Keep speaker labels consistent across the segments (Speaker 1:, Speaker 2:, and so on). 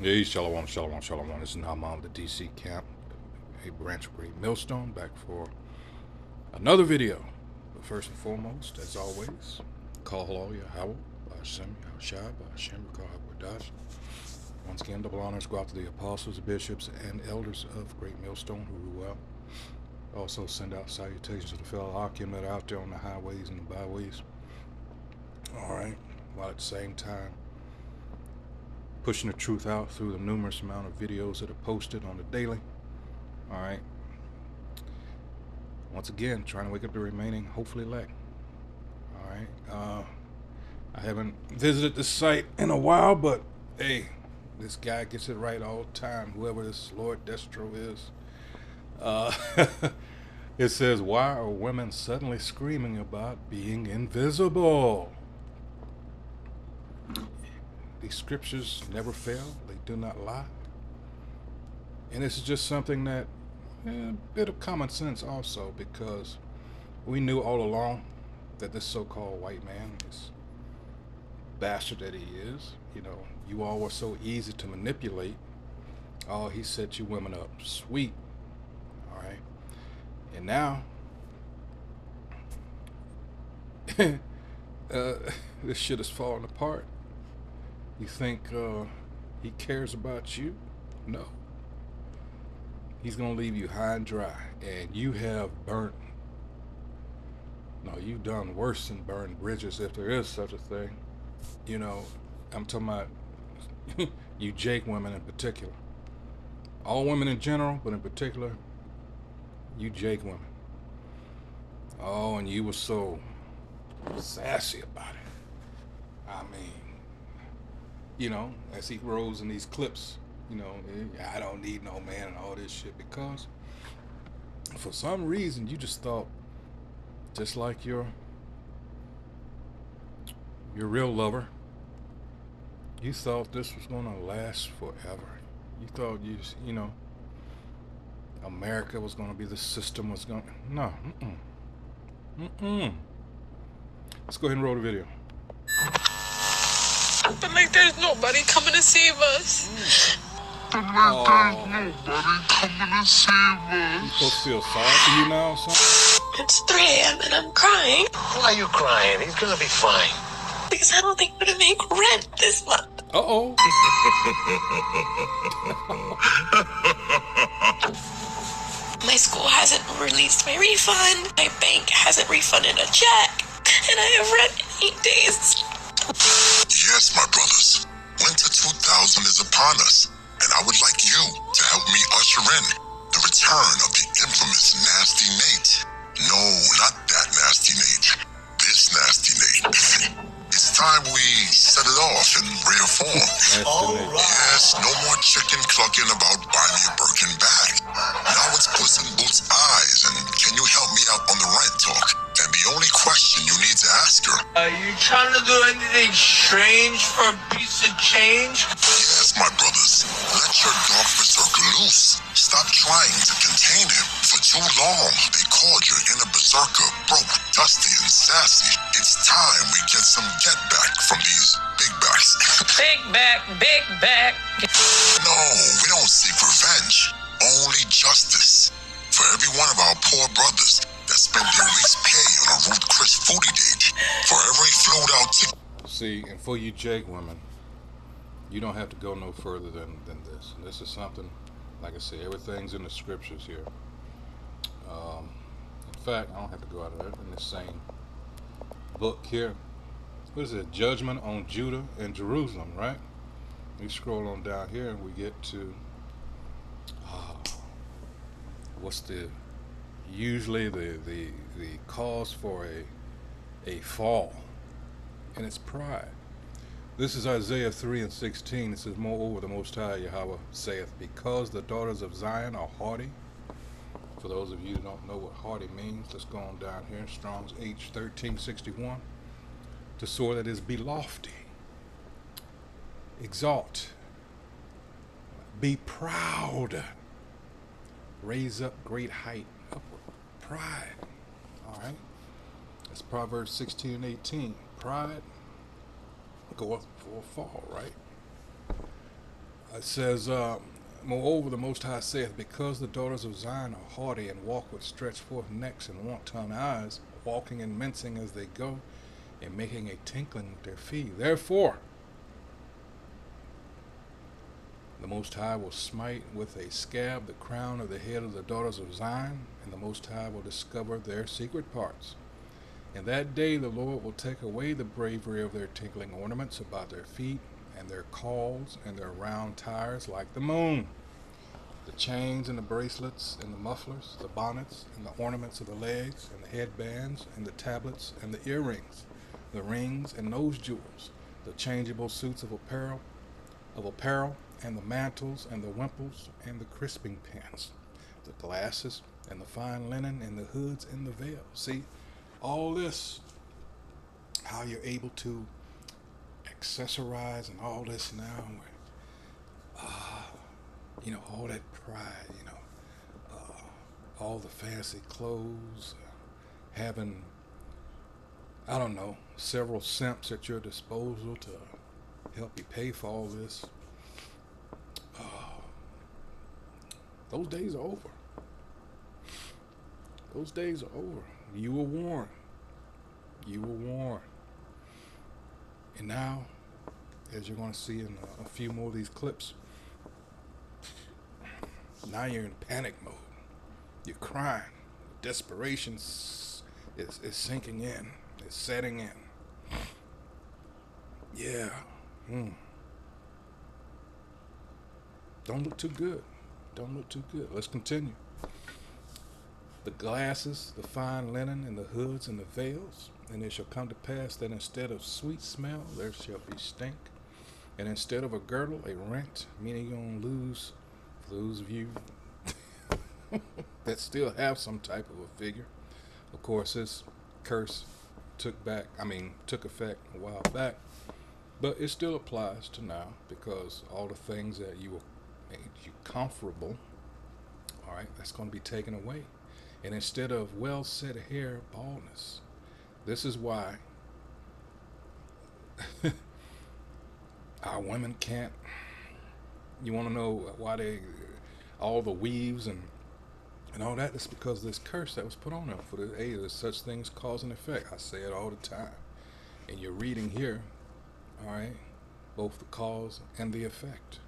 Speaker 1: Hey, Shalom, Shalom, Shalom. This is Naaman of the DC camp, a branch of Great Millstone, back for another video. But first and foremost, as always, call hello, Yahweh, Hashem, Yahushua, Hashem, Dash. Once again, double honors go out to the apostles, bishops, and elders of Great Millstone who rule well. Also send out salutations to the fellow Akim that are out there on the highways and the byways. All right, while at the same time, pushing the truth out through the numerous amount of videos that are posted on the daily. All right. Once again, trying to wake up the remaining, hopefully elect. All right. I haven't visited the site in a while, but hey, this guy gets it right all the time. Whoever this Lord Destro is. It says, "Why are women suddenly screaming about being invisible?" These scriptures never fail. They do not lie. And this is just something that, a bit of common sense also, because we knew all along that this so-called white man, this bastard that he is, you all were so easy to manipulate. Oh, he set you women up. Sweet. All right. And now, this shit is falling apart. You think he cares about you? No. He's going to leave you high and dry. And you have burnt. No, you've done worse than burn bridges, if there is such a thing. I'm talking about you Jake women in particular. All women in general, but in particular, you Jake women. Oh, and you were so sassy about it. I mean, as he rose in these clips, I don't need no man and all this shit, because for some reason you just thought, just like your real lover, you thought this was gonna last forever. You thought America was gonna be the system was gonna, no, Let's go ahead and roll the video.
Speaker 2: But like there's nobody coming to save us.
Speaker 1: But like there's nobody coming to save us. You supposed to feel sorry for you now or something?
Speaker 2: It's 3 a.m. and I'm crying.
Speaker 3: Why are you crying? He's gonna be fine.
Speaker 2: Because I don't think I'm gonna make rent this month.
Speaker 1: Uh-oh.
Speaker 2: My school hasn't released my refund. My bank hasn't refunded a check. And I have rent in 8 days.
Speaker 4: Yes, my brothers. Winter 2000 is upon us, and I would like you to help me usher in the return of the infamous Nasty Nate. No, not that Nasty Nate. This Nasty Nate. It's time we set it off in rare form.
Speaker 3: All right.
Speaker 4: Yes, no more chicken clucking about buy me a Birkin bag. Now it's Puss in Boots' eyes, and can you help me out on the rent talk? And the only question you need to ask her.
Speaker 3: Are you trying to do anything strange for a piece of change?
Speaker 4: Yes, my brothers. Let your dark berserker loose. Stop trying to contain him. For too long, they called your inner berserker broke, dusty, and sassy. It's time we get some get back from these big backs.
Speaker 2: Big back, big back.
Speaker 4: No, we don't seek revenge. Only justice. For every one of our poor brothers that spent their week's pay on a Ruth Chris foodie date. For every float out ticket.
Speaker 1: See, and for you Jake women, you don't have to go no further than this. And this is something, like I say, everything's in the scriptures here. In fact, I don't have to go out of it. In the same book here. What is it? Judgment on Judah and Jerusalem, right? We scroll on down here and we get to what's usually the cause for a fall, and it's pride. This is Isaiah 3:16. It says, "Moreover, the Most High Yahweh saith, because the daughters of Zion are haughty." For those of you who don't know what haughty means, let's go on down here. Strong's H1361. To soar, that is, be lofty, exalt, be proud, raise up great height, upward, pride. All right, that's Proverbs 16:18. Pride goeth before a fall, right? It says, moreover, the Most High saith, because the daughters of Zion are haughty and walk with stretched forth necks and wanton eyes, walking and mincing as they go, and making a tinkling with their feet. Therefore, the Most High will smite with a scab the crown of the head of the daughters of Zion, and the Most High will discover their secret parts. In that day the Lord will take away the bravery of their tinkling ornaments about their feet, and their cauls, and their round tires like the moon, the chains and the bracelets and the mufflers, the bonnets and the ornaments of the legs, and the headbands and the tablets and the earrings, the rings and nose jewels, the changeable suits of apparel, and the mantles and the wimples and the crisping pins, the glasses and the fine linen and the hoods and the veils. See, all this, how you're able to accessorize and all this now, all that pride, all the fancy clothes, having, I don't know, several simps at your disposal to help you pay for all this. Those days are over. Those days are over. You were warned. You were warned. And now, as you're going to see in a few more of these clips, now you're in panic mode. You're crying. Desperation is sinking in. It's setting in. Yeah. Don't look too good. Don't look too good. Let's continue. The glasses, the fine linen, and the hoods and the veils. And it shall come to pass that instead of sweet smell, there shall be stink. And instead of a girdle, a rent, meaning you're going to lose, for those of you that still have some type of a figure. Of course, this curse took effect a while back, but it still applies to now, because all the things that made you comfortable, all right, that's going to be taken away. And instead of well set hair, baldness. This is why our women can't. You want to know why all the weaves and all that? It's because of this curse that was put on them. For there's such things cause and effect. I say it all the time. And you're reading here, all right, both the cause and the effect.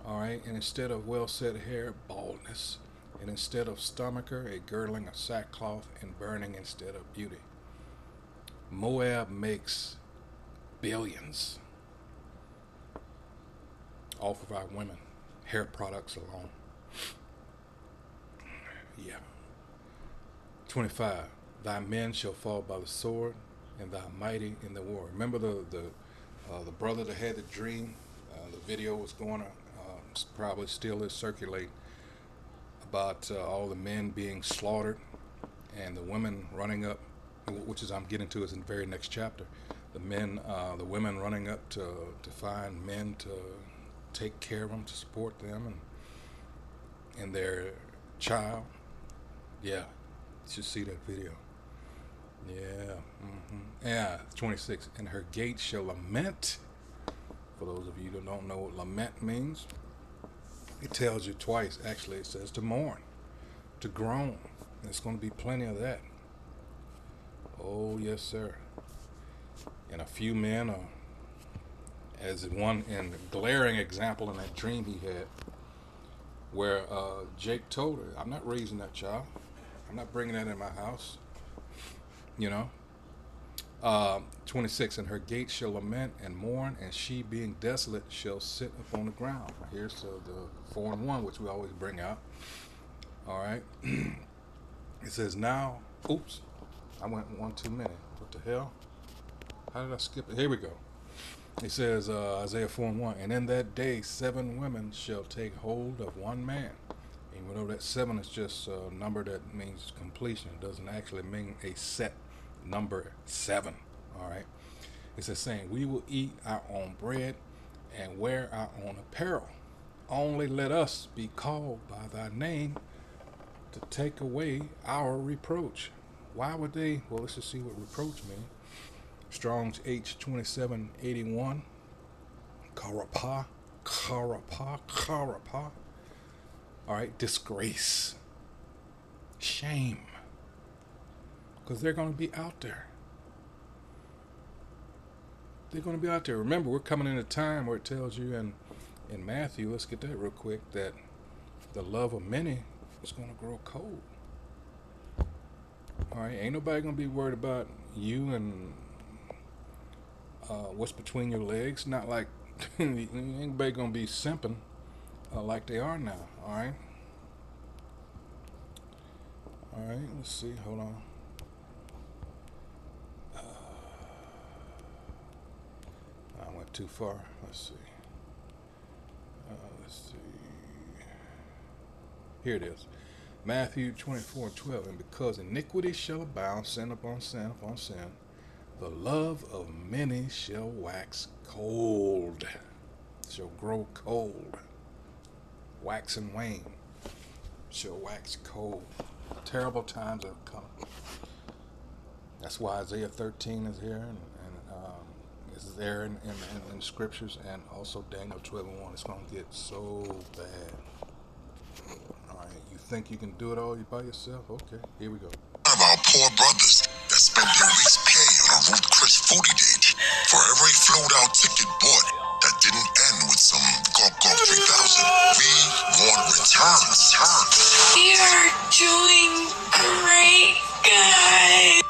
Speaker 1: All right, and instead of well set hair, baldness. And instead of stomacher, a girdling of sackcloth, and burning instead of beauty. Moab makes billions off of our women, hair products alone. Yeah. 25. Thy men shall fall by the sword, and thy mighty in the war. Remember the brother that had the dream? The video was going on, probably still is circulating, about all the men being slaughtered and the women running up, which is I'm getting to is in the very next chapter. The women running up to find men to take care of them, to support them and their child. Yeah, you should see that video. Yeah. Yeah, 26. And her gates shall lament. For those of you that don't know what lament means, it tells you twice. Actually, it says to mourn, to groan. There's going to be plenty of that. Oh, yes, sir. And a few men are, as one in the glaring example in that dream he had, where Jake told her, I'm not raising that child. I'm not bringing that in my house. 26, and her gates shall lament and mourn, and she being desolate shall sit upon the ground. Here's the 4 and 1, which we always bring out. All right. It says now, oops, I went one too many. What the hell? How did I skip it? Here we go. It says, Isaiah 4 and 1, and in that day 7 women shall take hold of one man. And you know that 7 is just a number that means completion. It doesn't actually mean a set number 7. All right. It says, saying, we will eat our own bread and wear our own apparel. Only let us be called by thy name to take away our reproach. Why would they? Well, let's just see what reproach means. Strong's H2781, karapa, Karapa. All right, disgrace, shame, because they're going to be out there. They're going to be out there. Remember, we're coming in a time where it tells you in Matthew, let's get that real quick, that the love of many is going to grow cold. All right, ain't nobody going to be worried about you and what's between your legs. Not like anybody going to be simping like they are now. All right. All right, let's see. Hold on. I went too far. Let's see. Let's see. Here it is. Matthew 24:12. And because iniquity shall abound, sin upon sin upon sin, the love of many shall wax cold. Shall grow cold. Wax and wane. Shall wax cold. Terrible times are coming. That's why Isaiah 13 is here, and is there in scriptures, and also Daniel 12:1. It's going to get so bad. All right, you think you can do it all by yourself? Okay, here we go.
Speaker 4: Of our poor brothers that spent their week's pay on a Ruth Chris foodie date for every float out ticket bought that didn't end with some Gawk 3000. We want returns.
Speaker 2: We are doing great, guys.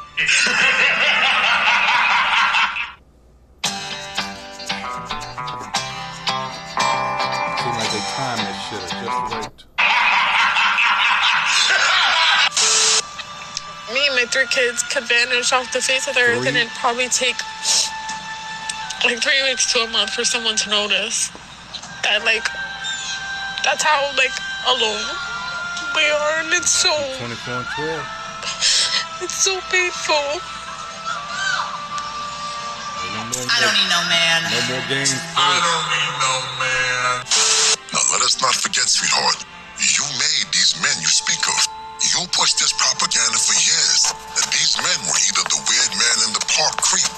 Speaker 1: Seems like they timed this shit just right.
Speaker 5: Me and my 3 kids could vanish off the face of the earth, and it'd probably take like 3 weeks to a month for someone to notice that, like, that's how, like, alone we are, and it's so
Speaker 1: 24:12.
Speaker 5: it's so painful.
Speaker 6: I don't need no man.
Speaker 1: No more games.
Speaker 3: I don't need no man.
Speaker 4: Now let us not forget, sweetheart, you made these men you speak of. You pushed this propaganda for years that these men were either the weird man in the park creep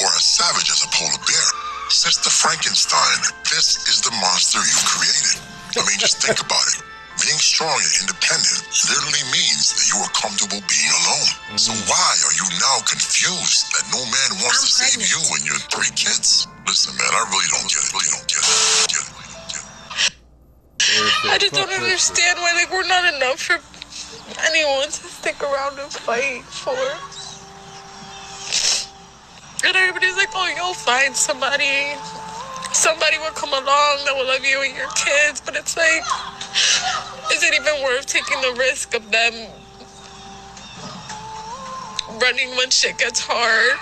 Speaker 4: or as savage as a polar bear. Sister Frankenstein, this is the monster you created. I mean, just think about it. Being strong and independent literally means that you are comfortable being alone. So why are you now confused that no man wants to save you and your 3 kids? Listen, man, I really don't get it.
Speaker 5: I just don't understand why, like, we're not enough for anyone to stick around and fight for. And everybody's like, oh, you'll find somebody. Somebody will come along that will love you and your kids. But it's like, is it even worth taking the risk of them running when shit gets hard?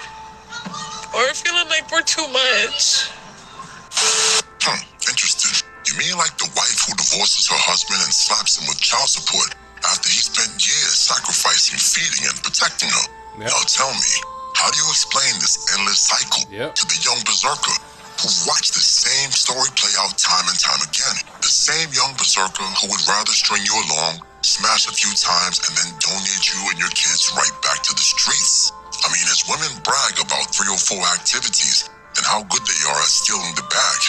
Speaker 5: Or feeling like we're too much?
Speaker 4: Interesting. You mean like the wife who divorces her husband and slaps him with child support after he spent years sacrificing, feeding, and protecting her?
Speaker 1: Yep.
Speaker 4: Now tell me, how do you explain this endless cycle to the young berserker who watched the same story play out time and time again? The same young berserker who would rather string you along, smash a few times, and then donate you and your kids right back to the streets. I mean, as women brag about 3 or 4 activities and how good they are at stealing the bag,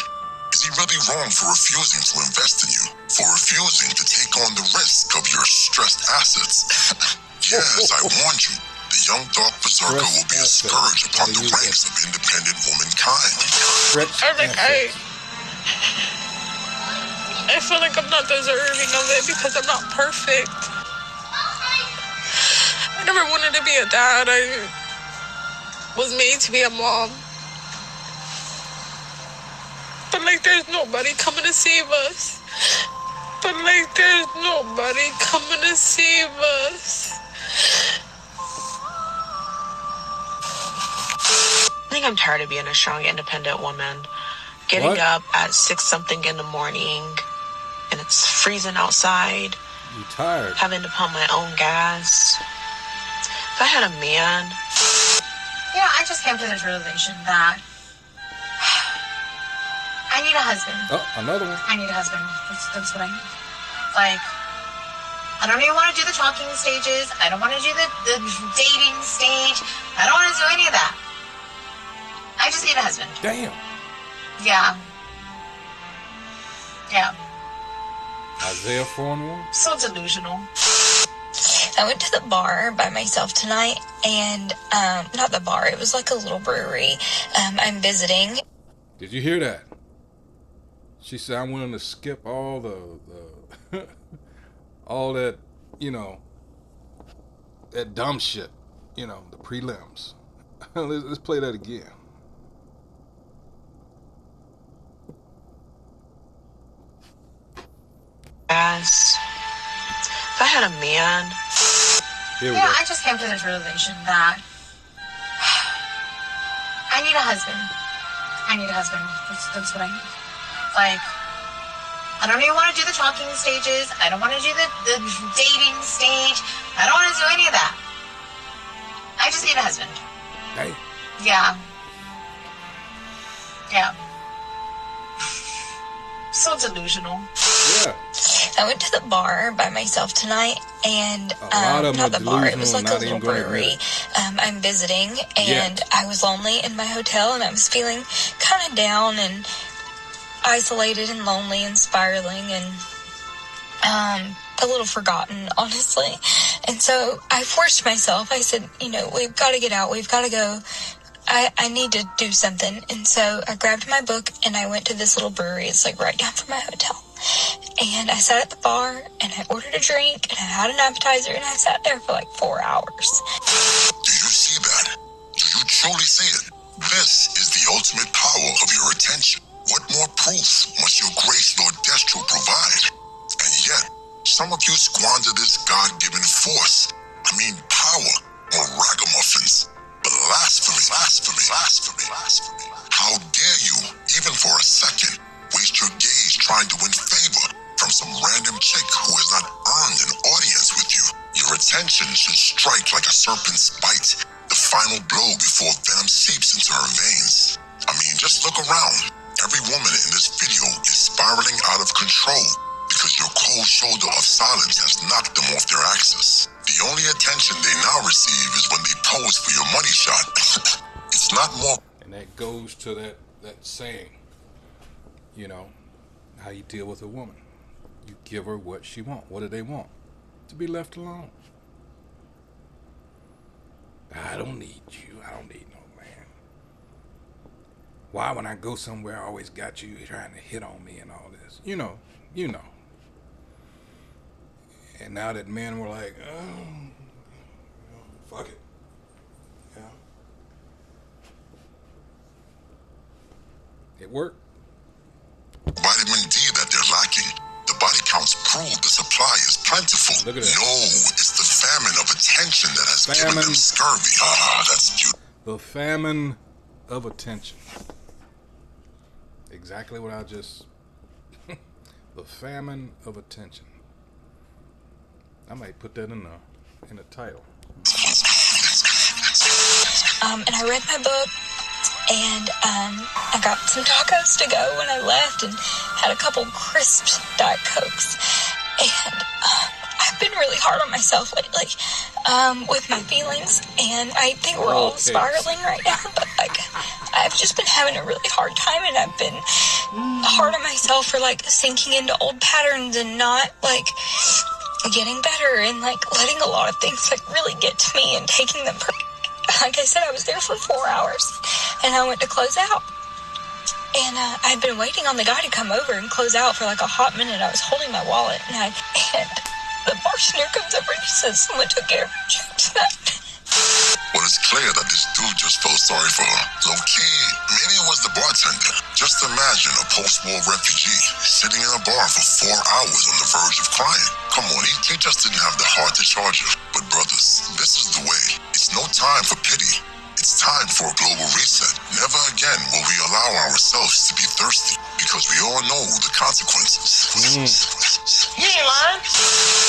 Speaker 4: is he really wrong for refusing to invest in you? For refusing to take on the risk of your stressed assets? Yes, I warned you. The young dark berserker will be a scourge upon the ranks of independent womankind.
Speaker 5: I feel like I'm not deserving of it because I'm not perfect. I never wanted to be a dad. I was made to be a mom. But like there's nobody coming to save us. But like there's nobody coming to save us.
Speaker 2: I think I'm tired of being a strong, independent woman. Getting up at 6-something in the morning, and it's freezing outside.
Speaker 1: You tired?
Speaker 2: Having to pump my own gas. If I had a man.
Speaker 6: You know, I just came to this realization that I need a husband.
Speaker 1: Oh, another one.
Speaker 6: I need a husband. That's what I need. Like, I don't even want to do the talking stages. I don't want to do the dating stage. I don't want to do any of that. I just need a husband.
Speaker 1: Damn.
Speaker 6: Yeah. Yeah.
Speaker 1: Isaiah 4:1.
Speaker 6: So delusional.
Speaker 2: I went to the bar by myself tonight, and not the bar, it was like a little brewery. I'm visiting.
Speaker 1: Did you hear that? She said, I'm willing to skip all the all that, that dumb shit, the prelims. Let's play that again.
Speaker 7: Yes. If I had a man.
Speaker 1: Here we
Speaker 6: Yeah,
Speaker 1: go.
Speaker 6: I just came to this realization that I need a husband. I need a husband. That's what I need. Like, I don't even want to do the talking stages. I don't want to do the dating stage. I don't want to do any of that. I just need a husband.
Speaker 1: Hey.
Speaker 6: Yeah. Yeah. So delusional.
Speaker 1: Yeah.
Speaker 2: I went to the bar by myself tonight, and
Speaker 1: A lot of them
Speaker 2: not
Speaker 1: are
Speaker 2: the bar, it was
Speaker 1: delusional,
Speaker 2: like a
Speaker 1: not
Speaker 2: little
Speaker 1: even gonna admit
Speaker 2: brewery.
Speaker 1: it.
Speaker 2: I'm visiting, and I was lonely in my hotel, and I was feeling kind of down and isolated and lonely and spiraling and a little forgotten, honestly. And so I forced myself. I said, we've got to get out. We've got to go. I need to do something. And so I grabbed my book and I went to this little brewery. It's like right down from my hotel. And I sat at the bar and I ordered a drink and I had an appetizer and I sat there for like 4 hours.
Speaker 4: Do you see that? Do you truly see it? This is the ultimate power of your attention. What more proof must your grace, Lord Destro, provide? And yet, some of you squander this God-given force. I mean power on ragamuffins. Blasphemy, blasphemy, blasphemy, blasphemy. How dare you, even for a second, waste your gaze trying to win favor from some random chick who has not earned an audience with you. Your attention should strike like a serpent's bite, the final blow before venom seeps into her veins. I mean, just look around. Every woman in this video is spiraling out of control because your cold shoulder of silence has knocked them off their axis. The only attention they now receive is when they pose for your money shot. It's not more.
Speaker 1: And that goes to that saying, how you deal with a woman. You give her what she wants. What do they want? To be left alone. I don't need you. I don't need no man. Why when I go somewhere I always got you trying to hit on me and all this? You know. And now that men were like, fuck it. Yeah. It worked.
Speaker 4: Vitamin D that they're lacking. The body counts prove the supply is plentiful.
Speaker 1: Look at that.
Speaker 4: No, it's the famine of attention that has given them scurvy. Ah, that's beautiful.
Speaker 1: The famine of attention. Exactly what I just... The famine of attention. I might put that in the title.
Speaker 2: And I read my book, and I got some tacos to go when I left, and had a couple crisp Diet Cokes. And I've been really hard on myself lately with my feelings, and I think we're all spiraling right now, but I've just been having a really hard time, and I've been hard on myself for sinking into old patterns and not getting better, and letting a lot of things really get to me and taking them like I said, I was there for 4 hours and I went to close out, and I'd been waiting on the guy to come over and close out for a hot minute. I was holding my wallet, and the bartender comes over and he says someone took care of your check tonight.
Speaker 4: Well, it's clear that this dude just felt sorry for her. Low-key, maybe it was the bartender. Just imagine a post-war refugee sitting in a bar for 4 hours on the verge of crying. Come on, he just didn't have the heart to charge her. But brothers, this is the way. It's no time for pity. It's time for a global reset. Never again will we allow ourselves to be thirsty, because we all know the consequences.
Speaker 7: You ain't lying.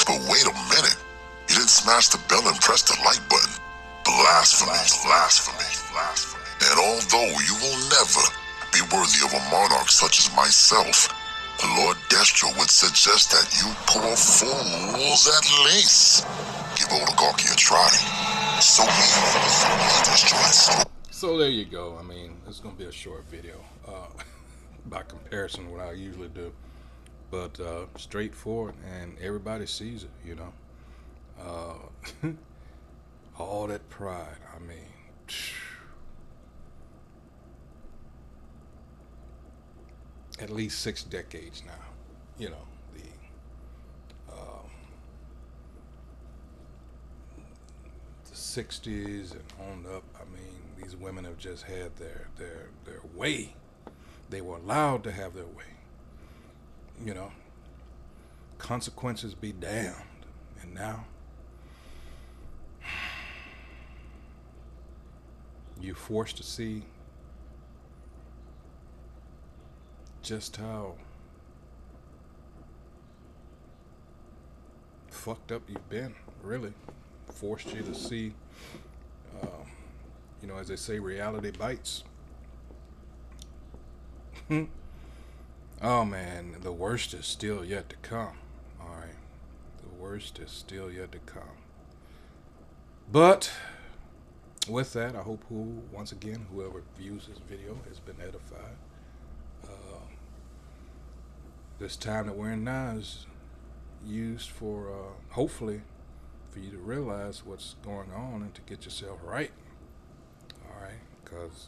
Speaker 4: But wait a minute. You didn't smash the bell and press the like button. Blasphemy, blasphemy, blasphemy. And although you will never be worthy of a monarch such as myself, the Lord Destro would suggest that you poor fools at least give oligarchy a try.
Speaker 1: So there you go. I mean, it's going to be a short video. By comparison to what I usually do. but straightforward, and everybody sees it, you know. All that pride, I mean, at least 6 decades now, you know, the 60s and on up. I mean, these women have just had their way. They were allowed to have their way, you know. Consequences be damned. And now you're forced to see just how fucked up you've been, really. Forced you to see, you know, as they say, reality bites. Oh man, the worst is still yet to come. Alright, the worst is still yet to come. But with that, I hope once again, whoever views this video has been edified. This time that we're in now is used for, hopefully, for you to realize what's going on and to get yourself right. Alright, because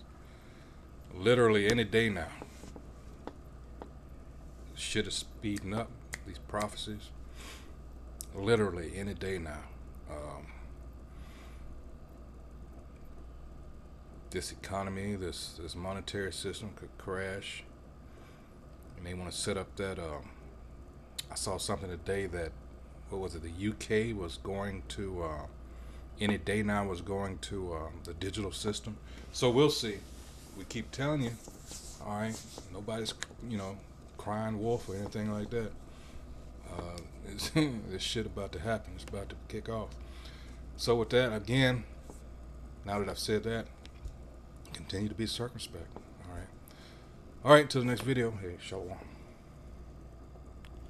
Speaker 1: literally any day now, shit is speeding up, these prophecies. Literally any day now. This economy, this monetary system could crash. And they want to set up that, I saw something today that, what was it, the UK was going to, any day now was going to the digital system. So we'll see. We keep telling you, alright, nobody's, you know, crying wolf or anything like that. This shit about to happen. It's about to kick off. So with that, again, now that I've said that, continue to be circumspect. Alright, until the next video. Hey, shalom.